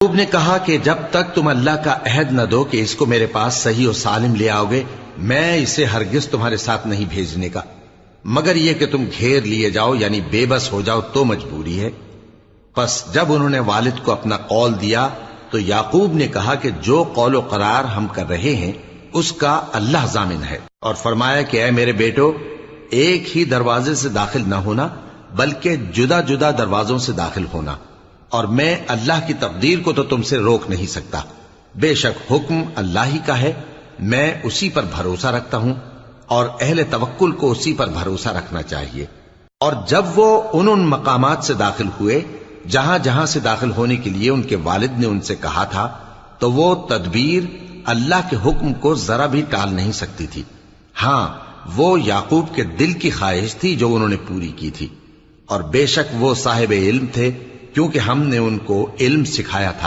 یعقوب نے کہا کہ جب تک تم اللہ کا عہد نہ دو کہ اس کو میرے پاس صحیح و سالم لے آؤ گے، میں اسے ہرگز تمہارے ساتھ نہیں بھیجنے کا، مگر یہ کہ تم گھیر لیے جاؤ یعنی بے بس ہو جاؤ تو مجبوری ہے۔ پس جب انہوں نے والد کو اپنا قول دیا تو یعقوب نے کہا کہ جو قول و قرار ہم کر رہے ہیں اس کا اللہ ضامن ہے، اور فرمایا کہ اے میرے بیٹو، ایک ہی دروازے سے داخل نہ ہونا بلکہ جدا جدا دروازوں سے داخل ہونا، اور میں اللہ کی تقدیر کو تو تم سے روک نہیں سکتا، بے شک حکم اللہ ہی کا ہے، میں اسی پر بھروسہ رکھتا ہوں، اور اہل توکل کو اسی پر بھروسہ رکھنا چاہیے۔ اور جب وہ ان مقامات سے داخل ہوئے جہاں جہاں سے داخل ہونے کے لیے ان کے والد نے ان سے کہا تھا، تو وہ تدبیر اللہ کے حکم کو ذرا بھی ٹال نہیں سکتی تھی۔ ہاں، وہ یعقوب کے دل کی خواہش تھی جو انہوں نے پوری کی تھی، اور بے شک وہ صاحب علم تھے کیونکہ ہم نے ان کو علم سکھایا تھا۔